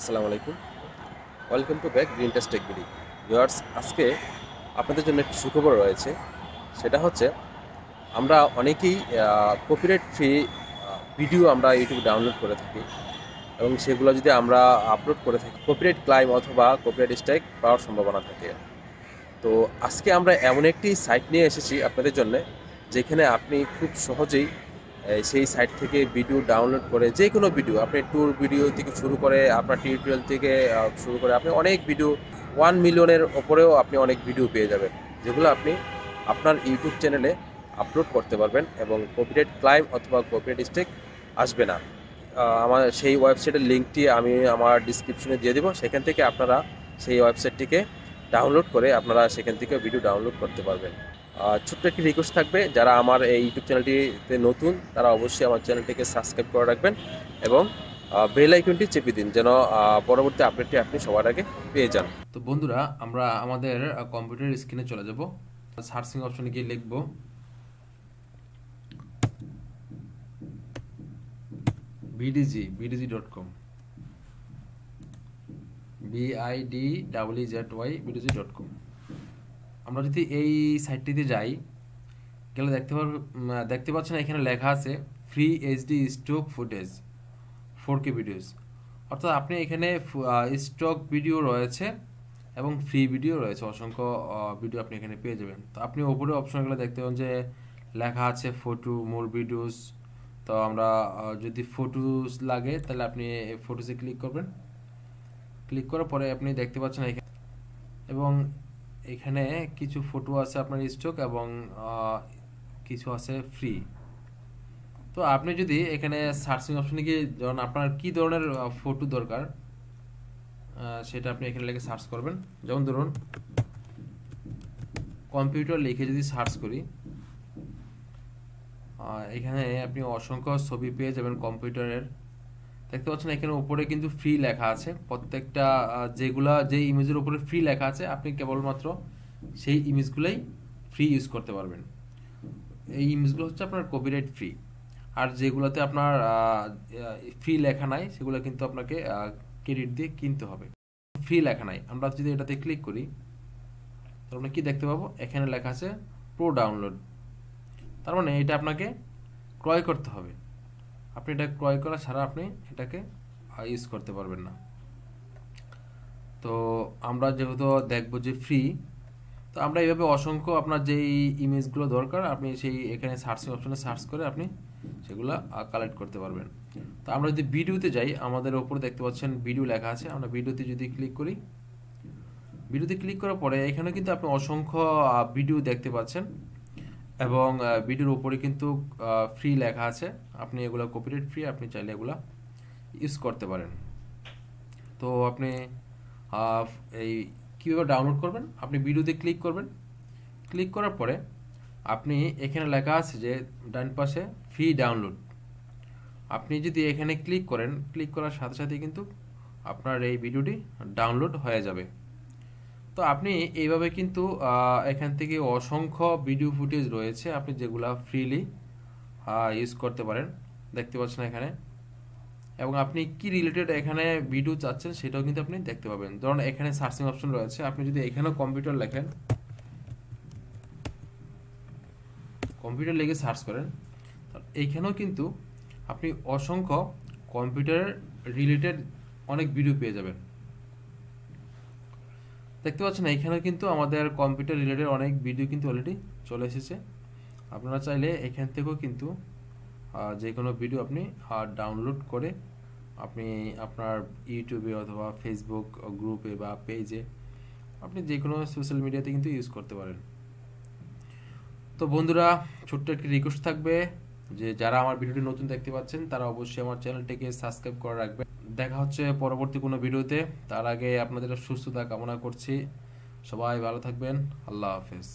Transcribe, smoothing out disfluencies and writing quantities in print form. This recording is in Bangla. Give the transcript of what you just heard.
আসসালামু আলাইকুম, welcome to back green test take video viewers. আজকে আপনাদের জন্য একটি সুখবর রয়েছে। সেটা হচ্ছে আমরা অনেকেই কপিরাইট ফ্রি ভিডিও আমরা ইউটিউবে ডাউনলোড করে থাকি এবং সেগুলো যদি আমরা আপলোড করে থাকি কপিরাইট ক্লাইম অথবা কপিরাইট স্ট্রাইক পাওয়ার সম্ভাবনা থাকে। তো আজকে আমরা এমন একটি সাইট নিয়ে এসেছি আপনাদের জন্য, যেখানে আপনি খুব সহজেই সেই সাইট থেকে ভিডিও ডাউনলোড করে যে কোনো ভিডিও, আপনি ট্যুর ভিডিও থেকে শুরু করে আপনার টিউটোরিয়াল থেকে শুরু করে আপনি অনেক ভিডিও 1 মিলিয়নের ওপরেও আপনি অনেক ভিডিও পেয়ে যাবেন, যেগুলো আপনি আপনার ইউটিউব চ্যানেলে আপলোড করতে পারবেন এবং কপিরাইট ক্লাইম অথবা কপিরাইট স্ট্রাইক আসবে না। আমার সেই ওয়েবসাইটের লিঙ্কটি আমি আমার ডিসক্রিপশনে দিয়ে দেবো, সেখান থেকে আপনারা সেই ওয়েবসাইটটিকে ডাউনলোড করে আপনারা সেখান থেকে ভিডিও ডাউনলোড করতে পারবেন। ছোট্ট একটি রিকোয়েস্ট থাকবে, যারা আমার এই ইউটিউব চ্যানেলটিতে নতুন তারা অবশ্যই আমার চ্যানেলটিকে সাবস্ক্রাইব করে রাখবেন এবং বেল আইকনটি চেপে দিন, যেন পরবর্তী আপডেটটি আপনি সবার আগে পেয়ে যান। তো বন্ধুরা, আমরা আমাদের কম্পিউটার স্ক্রিনে চলে যাব। সার্চিং অপশনে গিয়ে লিখব videezy.com, BIDEEZY আমরা যদি এই সাইটটিতে যাই, গেলে দেখতে পাচ্ছেন এখানে লেখা আছে free HD stock footage 4K videos. অর্থাৎ আপনি এখানে স্টক ভিডিও রয়েছে এবং ফ্রি ভিডিও রয়েছে, অসংখ্য ভিডিও আপনি এখানে পেয়ে যাবেন। তো আপনি ওপরে অপশনগুলো দেখতে পাবেন যে লেখা আছে ফটো, মোর ভিডিওস। তো আমরা যদি ফটোস লাগে তাহলে আপনি ফটোসে ক্লিক করবেন। ক্লিক করার পরে আপনি দেখতে পাচ্ছেন এখানে, এবং এখানে কিছু ফটো আছে আপনার স্টক এবং কিছু আছে ফ্রি। তো আপনি যদি এখানে সার্চিং অপশনে গিয়ে যখন আপনার কি ধরনের ফটো দরকার সেটা আপনি এখানে লিখে সার্চ করবেন। যেমন ধরুন কম্পিউটার লিখে যদি সার্চ করি, এখানে আপনি অসংখ্য ছবি পেয়ে যাবেন কম্পিউটারের। দেখতে পাচ্ছেন এখানে উপরে কিন্তু ফ্রি লেখা আছে। প্রত্যেকটা যে ইমেজের উপরে ফ্রি লেখা আছে, আপনি কেবলমাত্র সেই ইমেজগুলোই ফ্রি ইউজ করতে পারবেন। এই ইমেজগুলো হচ্ছে আপনার কপিরাইট ফ্রি। আর যেগুলোতে আপনার ফ্রি লেখা নাই সেগুলো কিন্তু আপনাকে ক্রেডিট দিয়ে কিনতে হবে। ফ্রি লেখা নাই, আমরা যদি এটাতে ক্লিক করি তাহলে আমরা কি দেখতে পাবো, এখানে লেখা আছে প্রো ডাউনলোড। তার মানে এটা আপনাকে ক্রয় করতে হবে। আপনি এটা ক্রয় করা ছাড়া আপনি এটাকে ইউজ করতে পারবেন না। তো আমরা যেহেতু দেখবো যে ফ্রি, তো আমরা এইভাবে অসংখ্য আপনার যেই ইমেজগুলো দরকার আপনি সেই এখানে সার্চিং অপশনে সার্চ করে আপনি সেগুলো কালেক্ট করতে পারবেন। তো আমরা যদি ভিডিওতে যাই, আমাদের উপরে দেখতে পাচ্ছেন ভিডিও লেখা আছে। আমরা ভিডিওতে যদি ক্লিক করি, ভিডিওতে ক্লিক করার পরে এখানে কিন্তু আপনি অসংখ্য ভিডিও দেখতে পাচ্ছেন এবং ভিডিওর উপরে কিন্তু ফ্রি লেখা আছে। আপনি এগুলো কপিরাইট ফ্রি, আপনি চাইলে এগুলো ইউজ করতে পারেন। তো আপনি এই কীভাবে ডাউনলোড করবেন, আপনি ভিডিওতে ক্লিক করবেন। ক্লিক করার পরে আপনি এখানে লেখা আছে যে ডান পাশে ফ্রি ডাউনলোড। আপনি যদি এখানে ক্লিক করেন, ক্লিক করার সাথে সাথে কিন্তু আপনার এই ভিডিওটি ডাউনলোড হয়ে যাবে। তো আপনি এইভাবে কিন্তু এখান থেকে অসংখ্য ভিডিও ফুটেজ রয়েছে আপনি যেগুলা ফ্রিলি ইউজ করতে পারেন, দেখতে পাচ্ছেন এখানে। এবং আপনি কি রিলেটেড এখানে ভিডিও চাচ্ছেন সেটাও কিন্তু আপনি দেখতে পাবেন। ধরুন এখানে সার্চিং অপশন রয়েছে, আপনি যদি এখানেও কম্পিউটার লেখেন, কম্পিউটার লিখে সার্চ করেন, এইখানেও কিন্তু আপনি অসংখ্য কম্পিউটার রিলেটেড অনেক ভিডিও পেয়ে যাবেন। দেখতে পাচ্ছেন এখানে কিন্তু আমাদের কম্পিউটার রিলেটেড অনেক ভিডিও কিন্তু অলরেডি চলে এসেছে। আপনারা চাইলে এখান থেকেও কিন্তু যে কোনো ভিডিও আপনি ডাউনলোড করে আপনি আপনার ইউটিউবে অথবা ফেসবুক গ্রুপে বা পেজে আপনি যে কোনো সোশ্যাল মিডিয়াতে কিন্তু ইউজ করতে পারেন। তো বন্ধুরা, ছোট্ট একটি রিকোয়েস্ট থাকবে যে যারা আমার ভিডিওটি নতুন দেখতে পাচ্ছেন তারা অবশ্যই আমার চ্যানেলটিকে সাবস্ক্রাইব করে রাখবেন। দেখা হচ্ছে পরবর্তী কোনো ভিডিওতে। তার আগে আপনাদের সুস্থতা কামনা করছি। সবাই ভালো থাকবেন। আল্লাহ হাফেজ।